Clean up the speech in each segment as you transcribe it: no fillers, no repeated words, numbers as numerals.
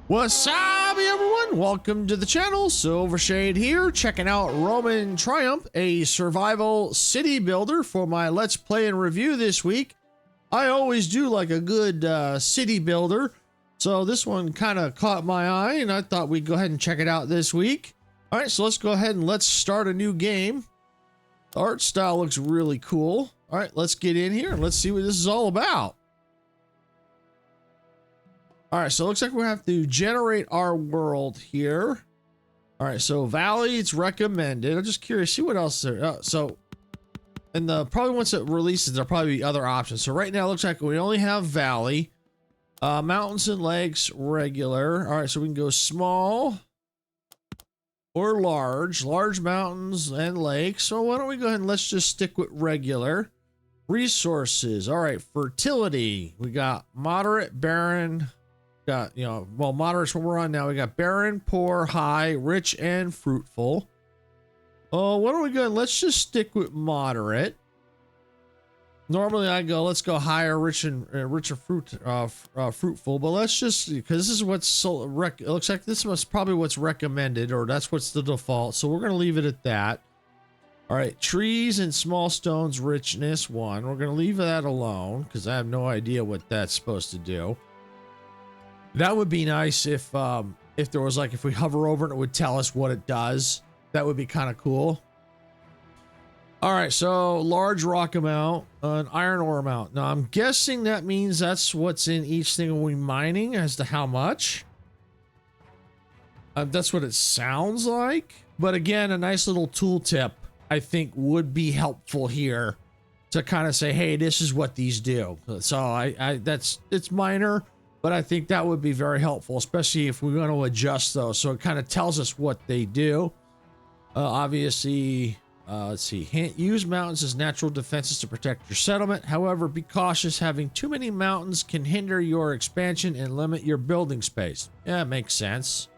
What's up, everyone? Welcome to the channel. Silvershade here, checking out Roman Triumph, a survival city builder for my Let's Play and review this week. I always do like a good city builder, so this one kind of caught my eye, and I thought we'd go ahead and check it out this week. All right, so let's go ahead and let's start a new game. The art style looks really cool. All right, let's get in here and let's see what this is all about. All right, so it looks like we have to generate our world here. All right, so Valley, it's recommended. I'm just curious, see what else there. And probably once it releases, there'll probably be other options. So right now, it looks like we only have Valley, mountains and lakes, regular. All right, so we can go small or large mountains and lakes. So why don't we go ahead and let's just stick with regular. Resources. All right, fertility. We got moderate, barren. Got, well, moderate's what we're on now. We got barren, poor, high, rich, and fruitful. Oh, why don't we go and let's just stick with moderate. Normally I go, let's go higher, rich and fruitful, but let's just, because this is what's it looks like this was probably what's recommended, or that's what's the default. So we're going to leave it at that. All right, trees and small stones, richness 1. We're going to leave that alone because I have no idea what that's supposed to do. That would be nice if there was like, if we hover over it, it would tell us what it does. That would be kind of cool. All right, so large rock amount, an iron ore amount. Now I'm guessing that means that's what's in each thing we're mining as to how much. That's what it sounds like. But again, a nice little tool tip I think would be helpful here to kind of say, hey, this is what these do. So it's minor. But I think that would be very helpful, especially if we're going to adjust those. So it kind of tells us what they do. Obviously, let's see. Use mountains as natural defenses to protect your settlement. However, be cautious. Having too many mountains can hinder your expansion and limit your building space. Yeah, it makes sense.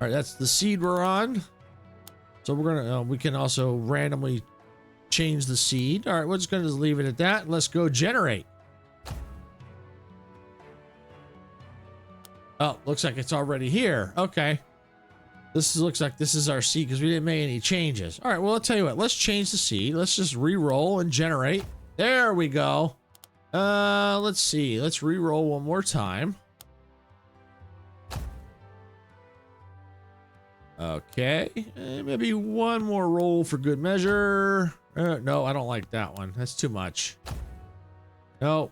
All right, that's the seed we're on. So we're going to, we can also randomly change the seed. All right, we're just going to leave it at that. Let's go generate. Oh, looks like it's already here. Okay. Looks like this is our seed because we didn't make any changes. All right, well, I'll tell you what. Let's change the seed. Let's just re-roll and generate. There we go. Let's see. Let's re-roll one more time. Okay. Maybe one more roll for good measure. No, I don't like that one. That's too much. No.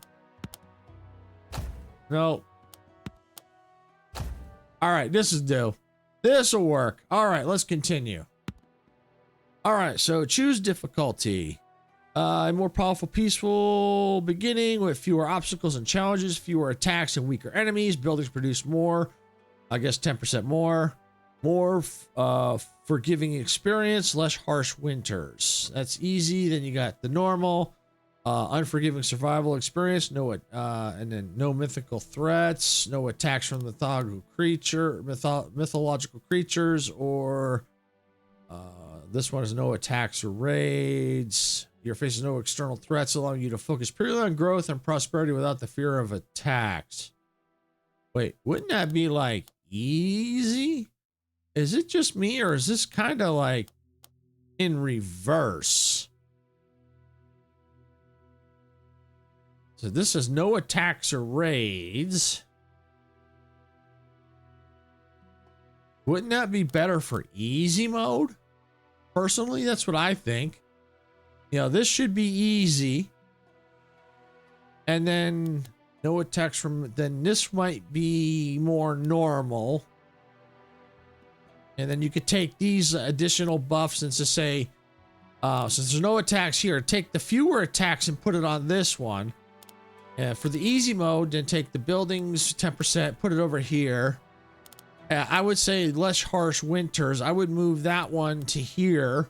No. All right, this is due. This will work. All right, let's continue. All right, so choose difficulty. A more powerful, peaceful beginning with fewer obstacles and challenges, fewer attacks and weaker enemies. Buildings produce more. I guess 10% more. More forgiving experience, less harsh winters. That's easy. Then you got the normal. Unforgiving survival experience, and then no mythical threats, no attacks from mythological creatures, or this one is no attacks or raids. Your faces no external threats, allowing you to focus purely on growth and prosperity without the fear of attacks. Wait, wouldn't that be like easy? Is it just me, or is this kind of like in reverse? So this is no attacks or raids. Wouldn't that be better for easy mode? Personally, that's what I think. This should be easy. And then no attacks then this might be more normal. And then you could take these additional buffs and just say, since there's no attacks here, take the fewer attacks and put it on this one. For the easy mode, then take the buildings 10%, put it over here. I would say less harsh winters. I would move that one to here.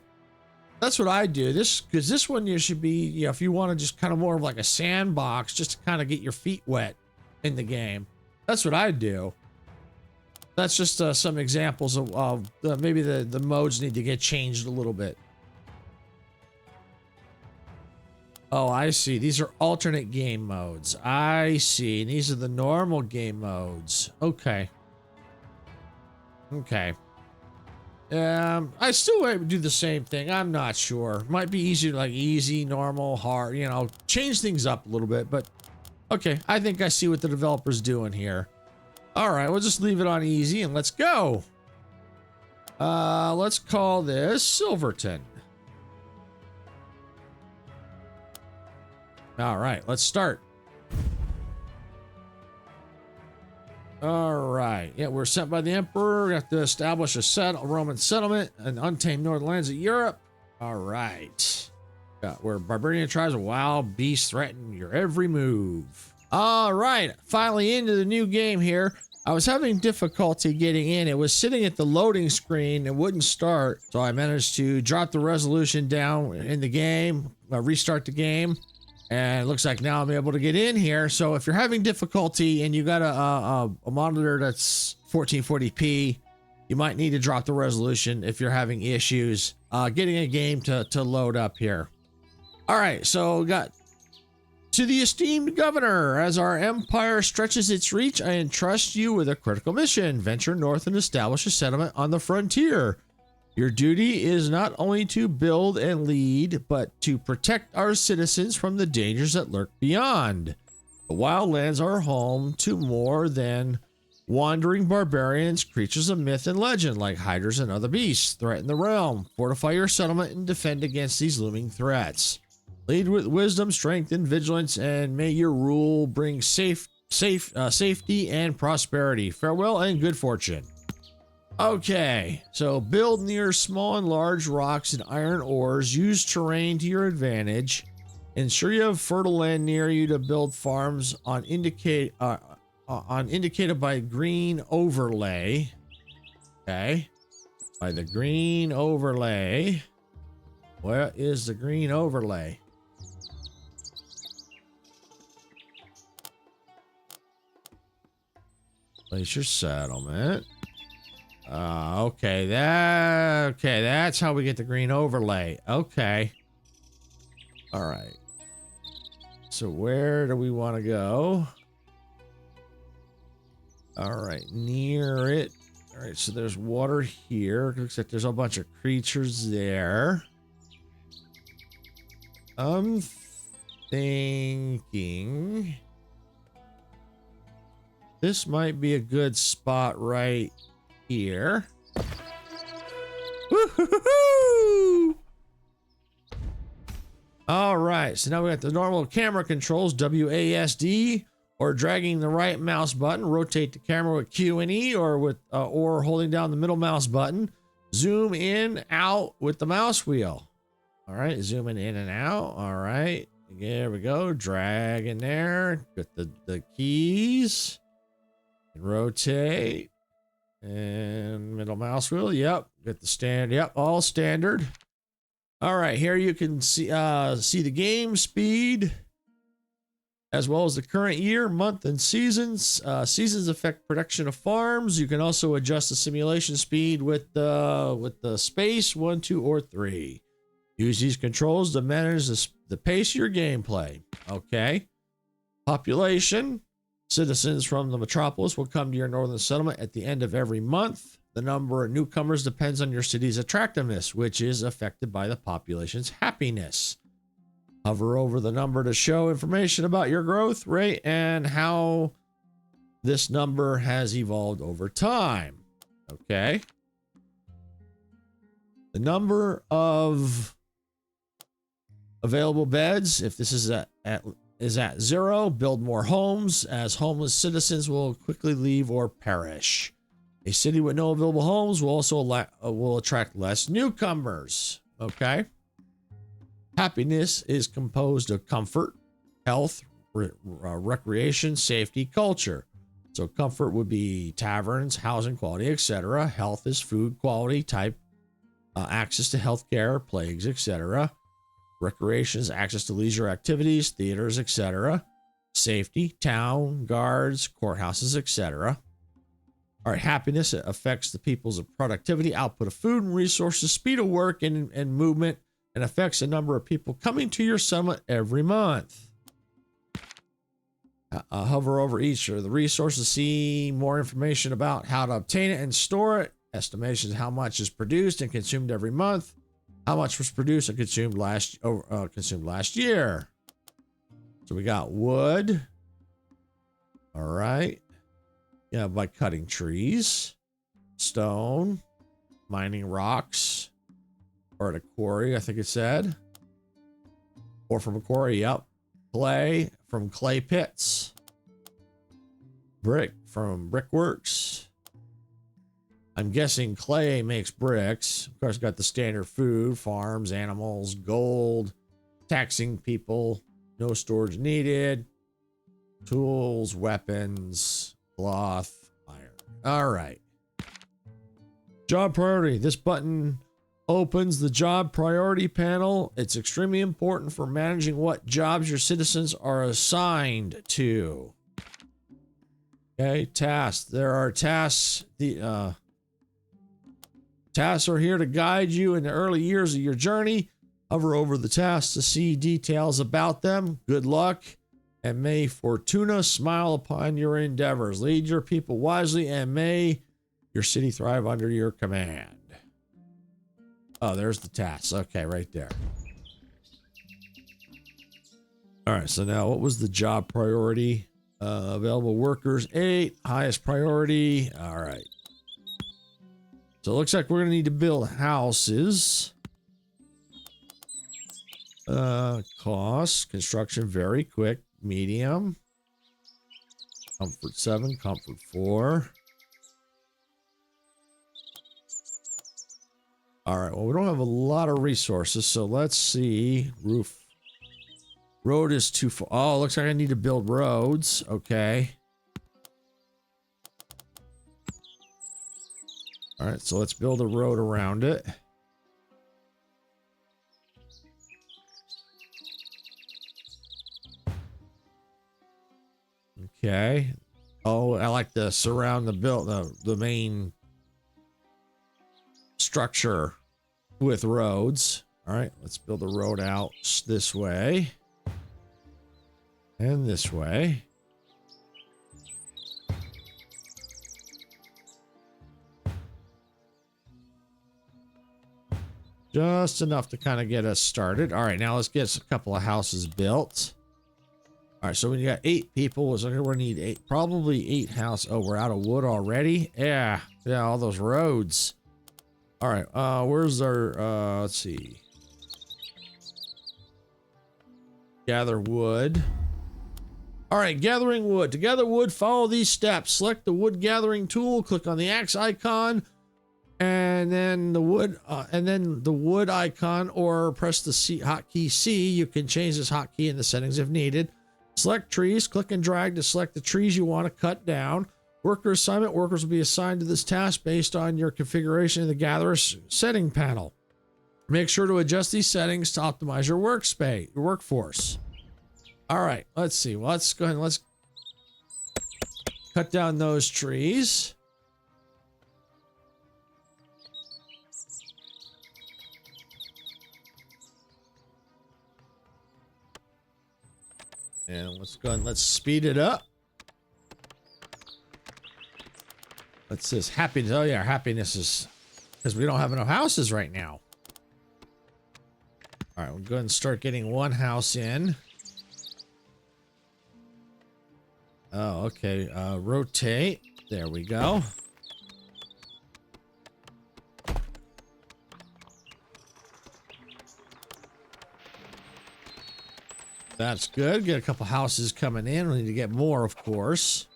That's what I do. Because this one you should be, if you want to just kind of more of like a sandbox, just to kind of get your feet wet in the game. That's what I do. That's just some examples of maybe the modes need to get changed a little bit. Oh, I see. These are alternate game modes. I see. These are the normal game modes. Okay. Okay. I still might do the same thing. I'm not sure. Might be easier, like easy, normal, hard, you know, change things up a little bit, but okay. I think I see what the developer's doing here. All right, we'll just leave it on easy and let's go. Let's call this Silverton. All right, let's start. All right. Yeah, we're sent by the Emperor. We have to establish a Roman settlement in untamed northern lands of Europe. All right. Where barbarian tribes of wild beasts threaten your every move. All right. Finally into the new game here. I was having difficulty getting in. It was sitting at the loading screen and wouldn't start. So I managed to drop the resolution down in the game, restart the game. And it looks like now I'm able to get in here. So if you're having difficulty and you got a monitor that's 1440p, you might need to drop the resolution if you're having issues getting a game to load up here. All right, so we got to the esteemed governor. As our empire stretches its reach, I entrust you with a critical mission. Venture north and establish a settlement on the frontier. Your duty is not only to build and lead, but to protect our citizens from the dangers that lurk beyond. The wildlands are home to more than wandering barbarians. Creatures of myth and legend like hydras and other beasts threaten the realm. Fortify your settlement and defend against these looming threats. Lead with wisdom, strength, and vigilance, and may your rule bring safety and prosperity. Farewell and good fortune. Okay, so build near small and large rocks and iron ores. Use terrain to your advantage. Ensure you have fertile land near you to build farms on indicated by green overlay. Okay, by the green overlay. Where is the green overlay? Place your settlement. Okay, that's how we get the green overlay. Okay. All right. So where do we want to go? All right, near it. All right, so there's water here. Looks like there's a bunch of creatures there. I'm thinking this might be a good spot right here. Woo-hoo-hoo-hoo! All right, so now we got the normal camera controls, WASD, or dragging the right mouse button. Rotate the camera with Q and E, or holding down the middle mouse button. Zoom in, out with the mouse wheel. All right, zooming in and out. All right, there we go. Drag in there. Get the keys. Rotate. And middle mouse wheel. Yep. Get the stand. Yep. All standard. All right. Here you can see the game speed, as well as the current year, month, and seasons. Seasons affect production of farms. You can also adjust the simulation speed with the space 1, 2, or 3. Use these controls to manage the pace of your gameplay. Okay. Population. Citizens from the metropolis will come to your northern settlement at the end of every month. The number of newcomers depends on your city's attractiveness, which is affected by the population's happiness. Hover over the number to show information about your growth rate and how this number has evolved over time. Okay. The number of available beds, if this is at 0, build more homes, as homeless citizens will quickly leave or perish. A city with no available homes will also will attract less newcomers. Okay. Happiness is composed of comfort, health, recreation, safety, culture. So comfort would be taverns, housing quality, etc. Health is food quality, type, access to healthcare, plagues, etc. Recreation is access to leisure activities, theaters, etc. Safety, town, guards, courthouses, etc. All right, happiness affects the people's productivity, output of food and resources, speed of work and movement, and affects the number of people coming to your settlement every month. Hover over each of the resources, see more information about how to obtain it and store it, Estimations how much is produced and consumed every month. How much was produced and consumed last year. So we got wood. All right. Yeah, by cutting trees, stone, mining rocks, or at a quarry, I think it said. Or from a quarry, yep. Clay from clay pits. Brick from brickworks. I'm guessing clay makes bricks. Of course, got the standard food, farms, animals, gold, taxing people, no storage needed, tools, weapons, cloth, iron. All right. Job priority. This button opens the job priority panel. It's extremely important for managing what jobs your citizens are assigned to. Okay, tasks. There are tasks. Tasks are here to guide you in the early years of your journey. Hover over the tasks to see details about them. Good luck, and may Fortuna smile upon your endeavors. Lead your people wisely, and may your city thrive under your command. Oh, there's the tasks. Okay, right there. All right, so now what was the job priority? Available workers, 8. Highest priority. All right. So it looks like we're going to need to build houses. Cost, construction, very quick, medium. Comfort 7, comfort 4. All right, well, we don't have a lot of resources, so let's see. Roof. Road is too far. Oh, looks like I need to build roads. Okay. All right, so let's build a road around it. Okay. Oh, I like to surround the main structure with roads. All right, let's build a road out this way and this way. Just enough to kind of get us started. All right, now let's get a couple of houses built. All right, so when you got 8 people, so we're gonna need 8, probably 8 houses. Oh, we're out of wood already. Yeah, all those roads. All right, where's our? Let's see. Gather wood. All right, gathering wood. To gather wood, follow these steps. Select the wood gathering tool. Click on the axe icon. And then the wood icon, or press the hotkey C. You can change this hotkey in the settings if needed. Select trees. Click and drag to select the trees you want to cut down. Worker assignment. Workers will be assigned to this task based on your configuration in the gatherer's setting panel. Make sure to adjust these settings to optimize your workforce. All right, let's see. Well, let's go ahead and let's cut down those trees. And let's go and let's speed it up. What's this? Happiness. Oh yeah, happiness is because we don't have enough houses right now. All right, we'll go ahead and start getting one house in. Oh, okay. Rotate. There we go. That's good. Get a couple houses coming in. We need to get more, of course.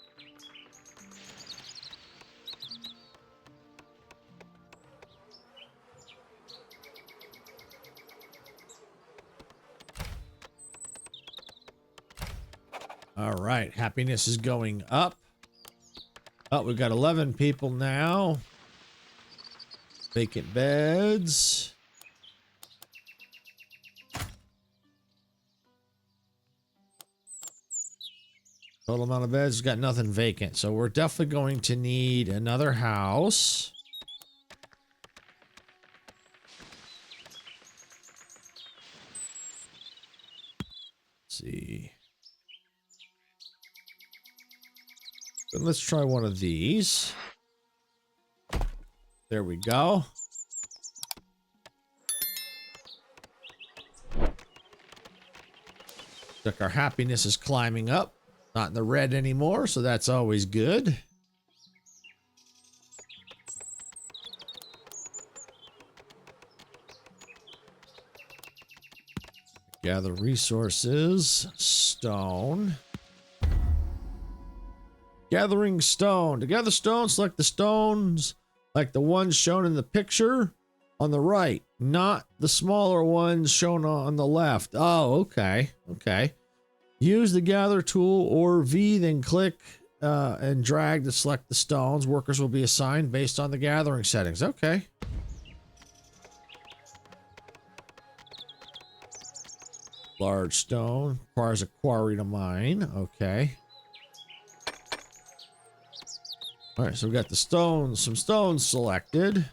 All right. Happiness is going up. Oh, we've got 11 people now. Vacant beds. Total amount of beds, got nothing vacant. So we're definitely going to need another house. Let's see. Let's try one of these. There we go. Look, our happiness is climbing up. Not in the red anymore, so that's always good. Gather resources. Stone. Gathering stone. To gather stone, select the stones like the ones shown in the picture on the right, not the smaller ones shown on the left. Oh, okay. Okay. Use the gather tool or V, then click and drag to select the stones. Workers will be assigned based on the gathering settings. Okay. Large stone requires a quarry to mine. Okay. All right, so we got the stones, some stones selected.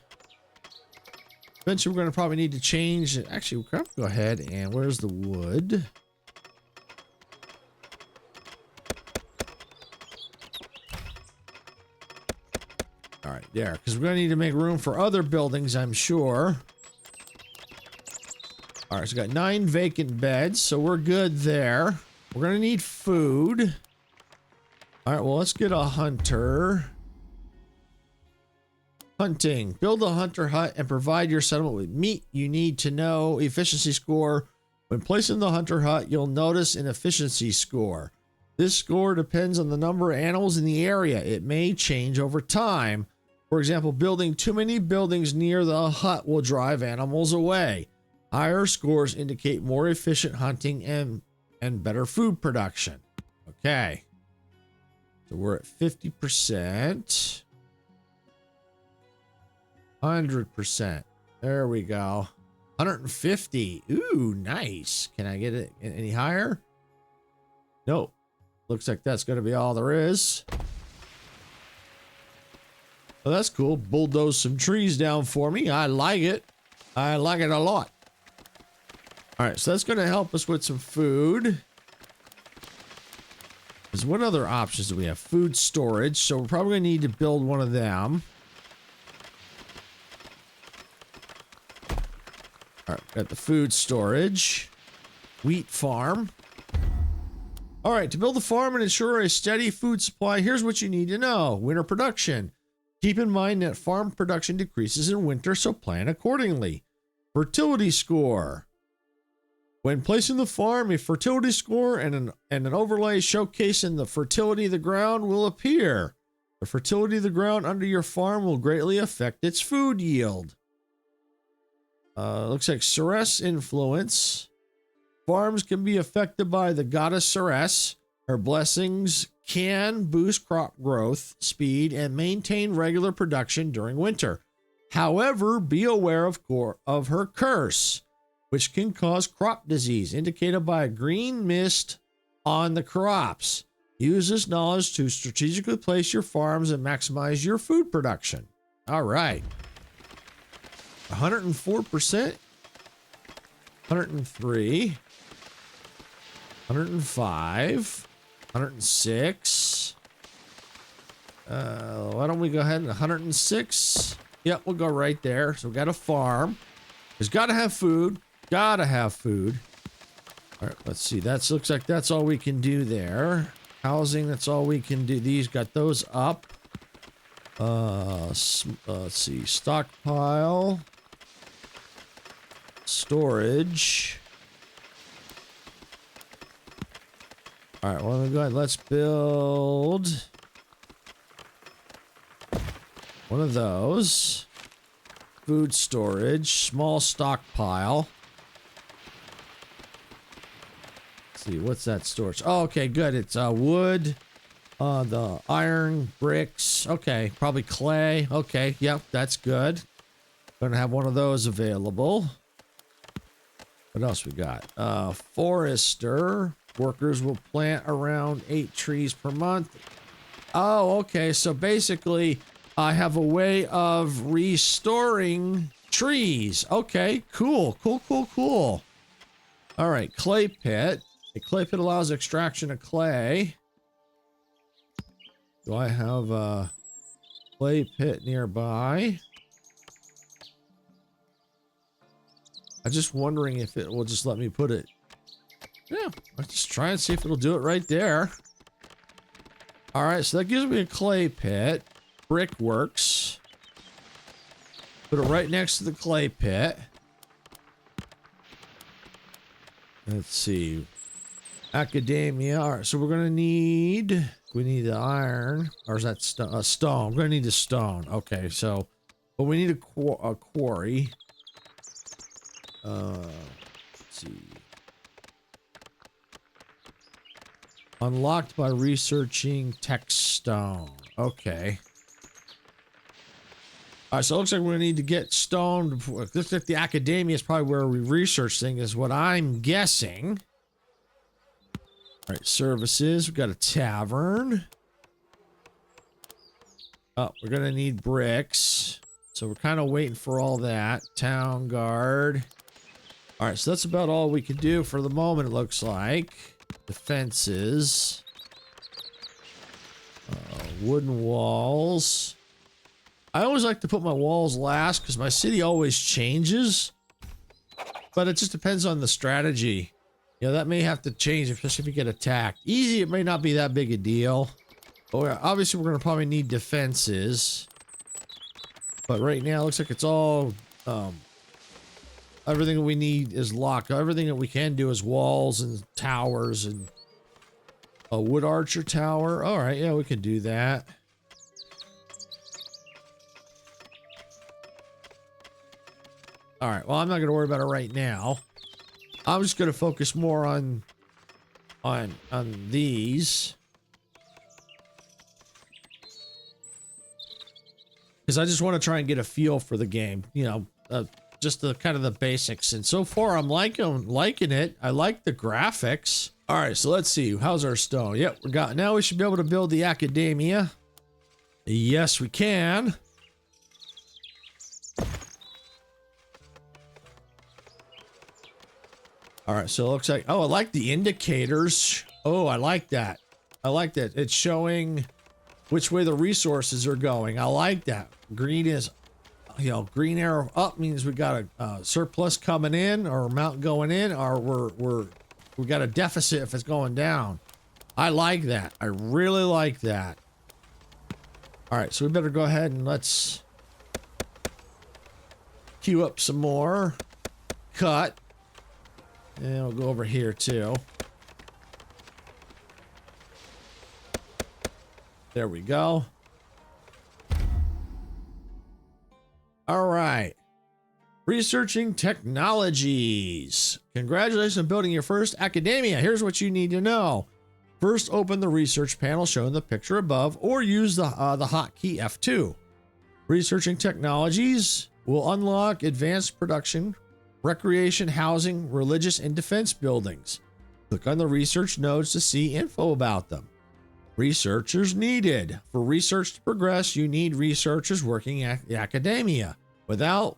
Eventually, we're going to probably need to change. Actually, we'll go ahead and where's the wood? All right, there, because we're going to need to make room for other buildings, I'm sure. All right, so we got 9 vacant beds, so we're good there. We're going to need food. All right, well, let's get a hunter. Hunting. Build a hunter hut and provide your settlement with meat. You need to know efficiency score. When placing the hunter hut, you'll notice an efficiency score. This score depends on the number of animals in the area. It may change over time. For example, building too many buildings near the hut will drive animals away. Higher scores indicate more efficient hunting and better food production. Okay. So we're at 50%. 100%. There we go. 150. Ooh, nice. Can I get it any higher? Nope. Looks like that's going to be all there is. Well, that's cool. Bulldoze some trees down for me. I like it. I like it a lot. All right, so that's going to help us with some food. There's what other options do we have? Food storage. So we're probably going to need to build one of them. All right, got the food storage. Wheat farm. All right, to build a farm and ensure a steady food supply, here's what you need to know. Winter production. Keep in mind that farm production decreases in winter, so plan accordingly. Fertility score. When placing the farm, a fertility score and an overlay showcasing the fertility of the ground will appear. The fertility of the ground under your farm will greatly affect its food yield. Looks like Ceres influence. Farms can be affected by the goddess Ceres. Her blessings can boost crop growth, speed, and maintain regular production during winter. However, be aware of her curse, which can cause crop disease, indicated by a green mist on the crops. Use this knowledge to strategically place your farms and maximize your food production. All right. 104%. 103. 105. 106. Why don't we go ahead and 106? Yep, we'll go right there. So we got a farm. There's got to have food. Gotta have food. All right, let's see. That looks like that's all we can do there. Housing, that's all we can do. These got those up. Let's see. Stockpile. Storage. All right, well, go ahead. Let's build one of those. Food storage. Small stockpile. See, what's that storage? Oh, okay, good. It's wood, the iron, bricks. Okay, probably clay. Okay, yep, that's good. Gonna have one of those available. What else we got? Forester. Workers will plant around 8 trees per month. Oh, okay, so basically I have a way of restoring trees. Okay, cool, cool, cool, cool. All right, clay pit. A clay pit allows extraction of clay. Do I have a clay pit nearby? I'm just wondering if it will just let me put it. Yeah, let's just try and see if it'll do it right there. All right, so that gives me a clay pit. Brick works. Put it right next to the clay pit. Let's see. Academia. All right, so we're gonna need. We need the iron, or is that stone? We're gonna need the stone. Okay, so, but we need a quarry. Let's see. Unlocked by researching tech stone. Okay. All right, so it looks like we're gonna need to get stone. Before. Looks like the academia is probably where we research things, is what I'm guessing. All right, services. We've got a tavern. Oh, we're gonna need bricks. So we're kind of waiting for all that. Town guard. All right, so that's about all we can do for the moment, it looks like. Defenses. Wooden walls. I always like to put my walls last because my city always changes. But it just depends on the strategy. You know, that may have to change, especially if you get attacked. Easy, it may not be that big a deal. But obviously, we're going to probably need defenses. But right now, it looks like it's all... everything that we need is locked. Everything that we can do is walls and towers and... A wood archer tower. All right, yeah, we can do that. All right, well, I'm not going to worry about it right now. I'm just going to focus more on these. Because I just want to try and get a feel for the game. You know, just the kind of the basics. And so far, I'm liking it. I like the graphics. All right, so let's see. How's our stone? Yep, now we should be able to build the academia. Yes, we can. All right, so it looks like, oh, I like the indicators. Oh, I like that. I like that. It's showing which way the resources are going. I like that. Green is, you know, green arrow up means we got a surplus coming in, or amount going in, or we got a deficit if it's going down. I like that. I really like that. All right, so we better go ahead and let's queue up some more. Cut. And we'll go over here too. There we go. All right. Researching technologies. Congratulations on building your first academia. Here's what you need to know. First, open the research panel shown in the picture above, or use the hotkey F2. Researching technologies will unlock advanced production, recreation, housing, religious, and defense buildings. Click on the research nodes to see info about them. Researchers needed. For research to progress, you need researchers working at the academia. Without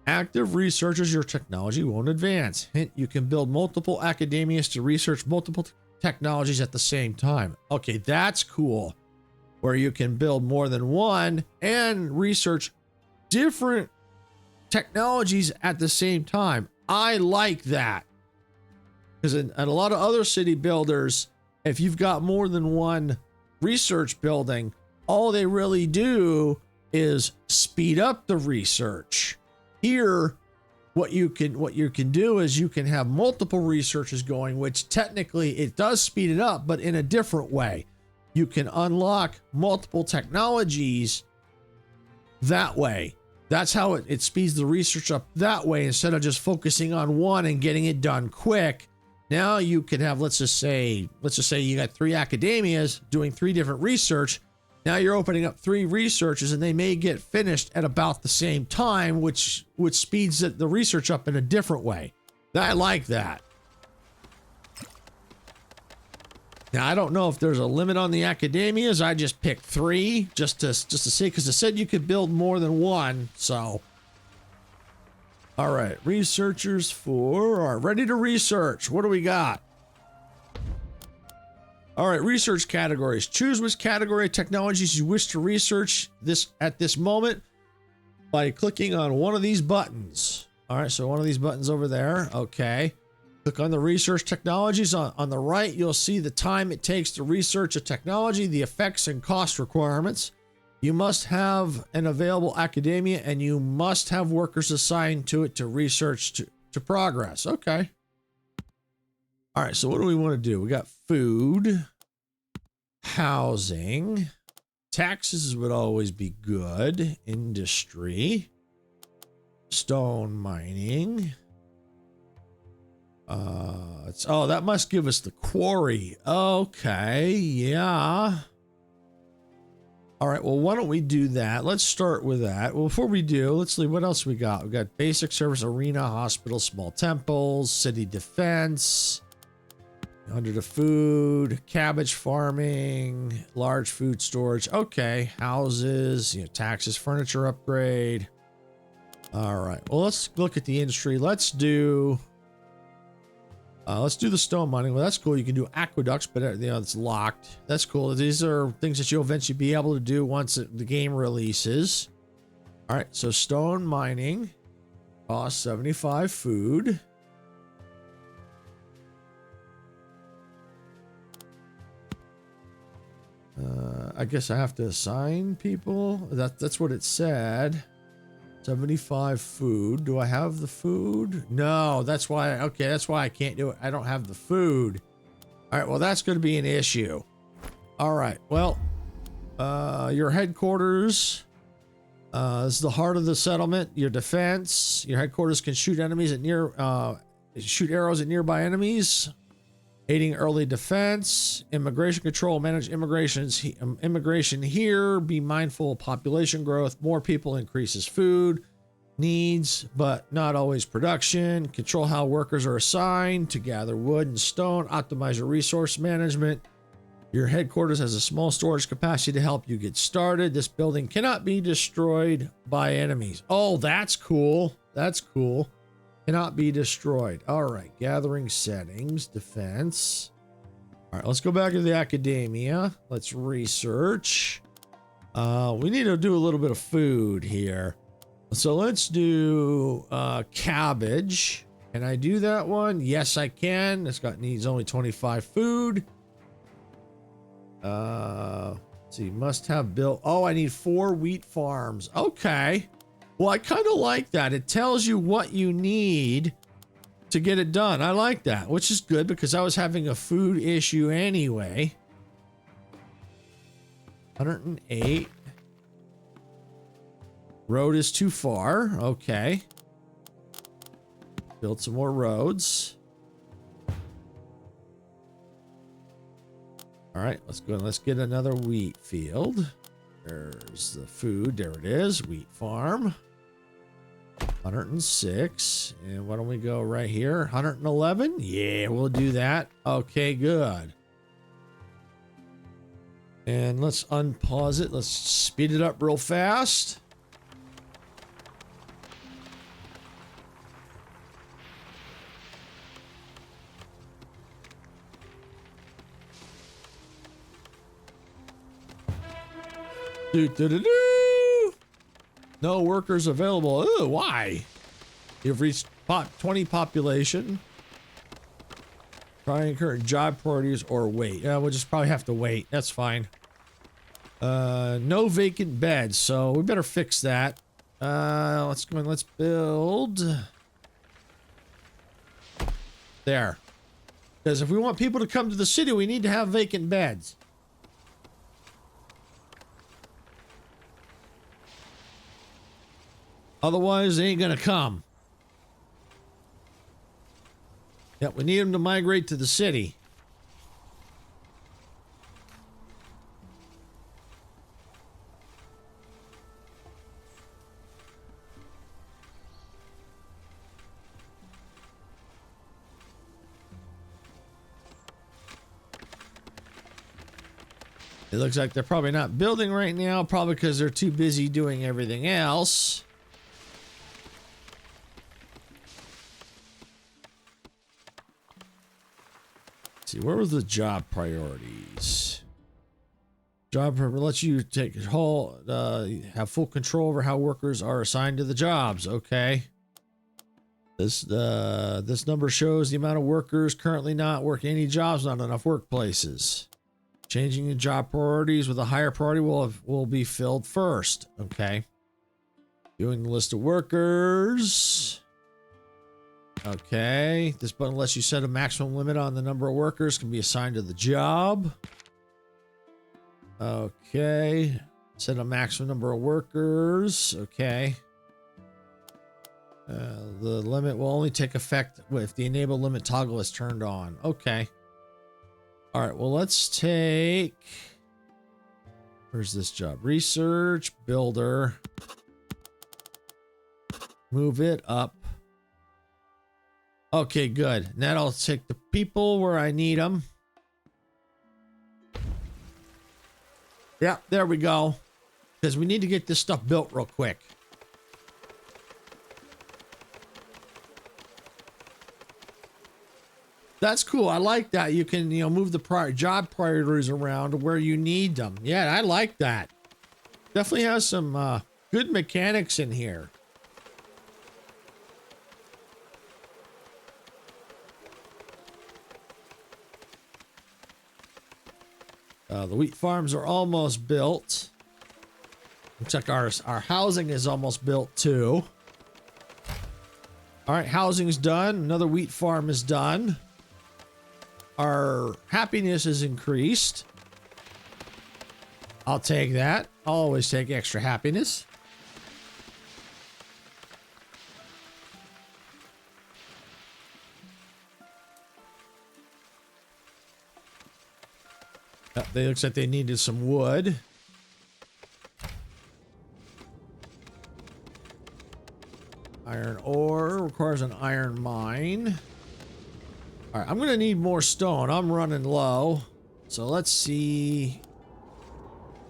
active researchers, your technology won't advance. Hint, you can build multiple academias to research multiple technologies at the same time. Okay, that's cool. Where you can build more than one and research different technologies at the same time. I like that. Because in a lot of other city builders, if you've got more than one research building, all they really do is speed up the research. Here, what you can do is you can have multiple researchers going, which technically it does speed it up, but in a different way. You can unlock multiple technologies that way. That's how it speeds the research up that way, instead of just focusing on one and getting it done quick. Now you can have, let's just say you got 3 academias doing 3 different research. Now you're opening up 3 researchers, and they may get finished at about the same time, which speeds the research up in a different way. I like that. Now, I don't know if there's a limit on the academias. I just picked 3 just to see, because it said you could build more than one. So, all right, researchers are ready to research. What do we got? All right, research categories. Choose which category of technologies you wish to research at this moment by clicking on one of these buttons. All right, so one of these buttons over there. Okay. Click on the research technologies. On the right, you'll see the time it takes to research a technology, the effects and cost requirements. You must have an available academia, and you must have workers assigned to it to research to progress. Okay. All right, so what do we want to do? We got food, housing, taxes would always be good, industry, stone mining. Oh, that must give us the quarry. Okay, yeah. All right, well, why don't we do that? Let's start with that. Well, before we do, let's see what else we got. We got basic service, arena, hospital, small temples, city defense, under the food, cabbage farming, large food storage. Okay, houses, taxes, furniture upgrade. All right, well, let's look at the industry. Let's do the stone mining. Well, that's cool. You can do aqueducts, but it's locked. That's cool. These are things that you'll eventually be able to do once the game releases. All right, so stone mining costs 75 food. I guess I have to assign people. That's what it said. 75 food. Do I have the food? No, that's why. Okay, that's why I can't do it. I don't have the food. All right, well, that's going to be an issue. All right, well, your headquarters. This is the heart of the settlement. Your defense. Your headquarters can shoot enemies at shoot arrows at nearby enemies. Aiding early defense. Immigration control. Manage immigration here. Be mindful of population growth. More people increases food needs, but not always production. Control how workers are assigned to gather wood and stone. Optimize your resource management. Your headquarters has a small storage capacity to help you get started. This building cannot be destroyed by enemies. Oh, that's cool. That's cool. Cannot be destroyed. All right, gathering settings, defense. All right, let's go back to the academia. Let's research. We need to do a little bit of food here. So let's do cabbage. Can I do that one? Yes, I can. Needs only 25 food. Let's see, must have built. Oh, I need 4 wheat farms. Okay. Well, I kind of like that. It tells you what you need to get it done. I like that, which is good because I was having a food issue anyway. 108. Road is too far. Okay. Build some more roads. All right, let's go and let's get another wheat field. There's the food. There it is. Wheat farm. 106. And why don't we go right here? 111. Yeah, we'll do that. Okay, good. And let's unpause it. Let's speed it up real fast. No workers available. Ooh, why? You've reached 20 population. Try and current job priorities or wait. Yeah, we'll just probably have to wait. That's fine. No vacant beds, so we better fix that. Let's go and let's build. There. Because if we want people to come to the city, we need to have vacant beds. Otherwise, they ain't gonna come. Yep, we need them to migrate to the city. It looks like they're probably not building right now, probably because they're too busy doing everything else. See, where was the job priorities? Job lets you take have full control over how workers are assigned to the jobs. Okay. This number shows the amount of workers currently not working any jobs, not enough workplaces. Changing the job priorities with a higher priority will be filled first. Okay. Viewing the list of workers. Okay. This button lets you set a maximum limit on the number of workers can be assigned to the job. Okay. Set a maximum number of workers. Okay. The limit will only take effect if the enable limit toggle is turned on. Okay. All right. Well, let's take. Where's this job? Research, builder. Move it up. Okay, good. Now I'll take the people where I need them. Yeah, there we go. Because we need to get this stuff built real quick. That's cool. I like that. You can, move the job priorities around to where you need them. Yeah, I like that. Definitely has some good mechanics in here. The wheat farms are almost built. Looks like our housing is almost built too. All right, housing's done. Another wheat farm is done. Our happiness is increased. I'll take that. I'll always take extra happiness. They looks like they needed some wood. Iron ore requires an iron mine. All right, I'm gonna need more stone. I'm running low. So let's see.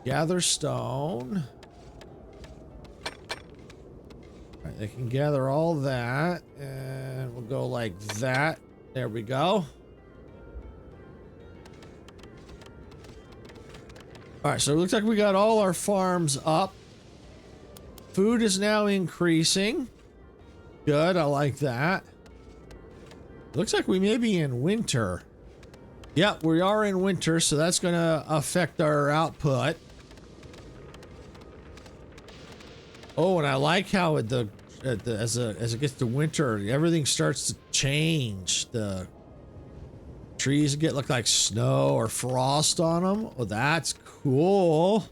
Gather stone. All right, they can gather all that. And we'll go like that. There we go. All right, so it looks like we got all our farms up. Food is now increasing. Good, I like that. Looks like we may be in winter. Yep, we are in winter, so that's going to affect our output. Oh, and I like how as it gets to winter, everything starts to change. The trees look like snow or frost on them. Oh, that's cool.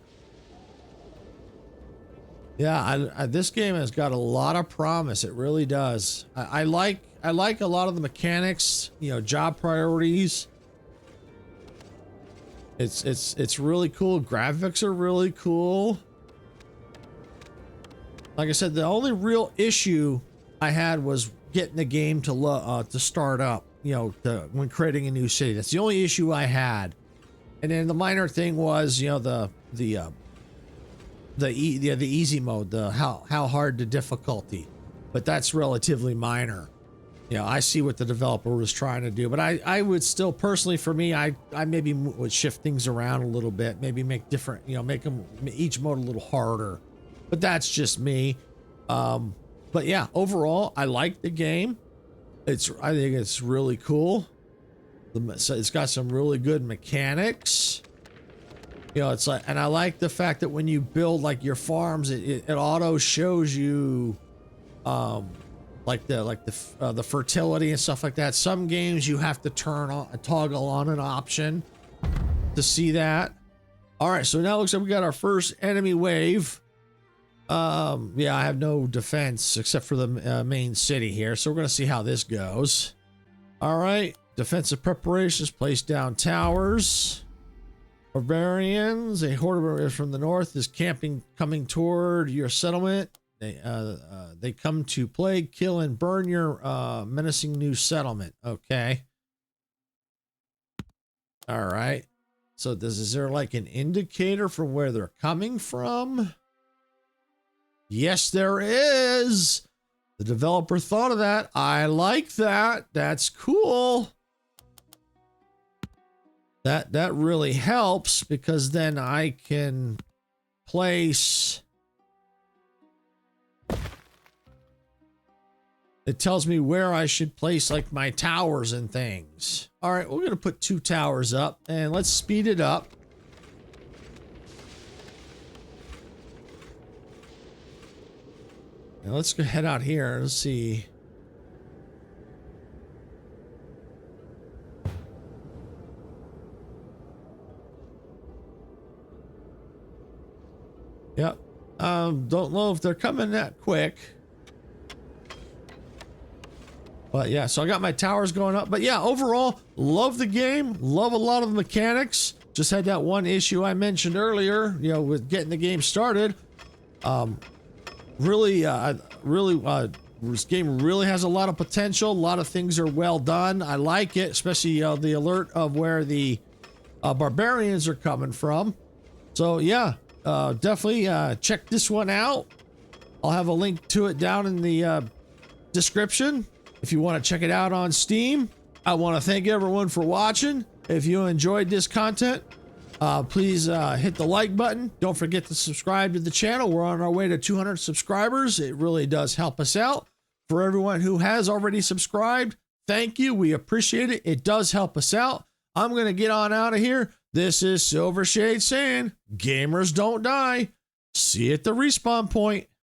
Yeah, this game has got a lot of promise. It really does. I like a lot of the mechanics. Job priorities. It's really cool. Graphics are really cool. Like I said, the only real issue I had was getting the game to start up. When creating a new city. That's the only issue I had. And then the minor thing was, the easy mode, the how hard the difficulty. But that's relatively minor. I see what the developer was trying to do, but I would still personally, for me, I maybe would shift things around a little bit, maybe make different, make them each mode a little harder. But that's just me. But yeah, overall, I like the game. I think it's really cool. So it's got some really good mechanics. It's like, and I like the fact that when you build like your farms, it auto shows you, like the fertility and stuff like that. Some games you have to toggle on an option to see that. All right, so now it looks like we got our first enemy wave. Yeah, I have no defense except for the main city here, so we're gonna see how this goes. All right, defensive preparations, place down towers. Barbarians, a horde of barbarians from the north is coming toward your settlement. They come to plague, kill, and burn your menacing new settlement. Okay. All right. So is there like an indicator for where they're coming from? Yes, there is. The developer thought of that. I like that. That's cool. That really helps because then I can place It tells me where I should place like my towers and things. All right, we're gonna put 2 towers up and let's speed it up. Now let's go head out here. Let's see. Yep. Don't know if they're coming that quick. But yeah, so I got my towers going up. But yeah, overall, love the game. Love a lot of the mechanics. Just had that one issue I mentioned earlier, you know, with getting the game started. This game really has a lot of potential. A lot of things are well done. I like it, especially the alert of where the barbarians are coming from. So yeah, definitely check this one out. I'll have a link to it down in the description if you want to check it out on Steam. I want to thank everyone for watching. If you enjoyed this content, please hit the like button. Don't forget to subscribe to the channel. We're on our way to 200 subscribers. It really does help us out. For everyone who has already subscribed, thank you. We appreciate it. It does help us out. I'm going to get on out of here. This is Silver Shade saying, gamers don't die. See you at the respawn point.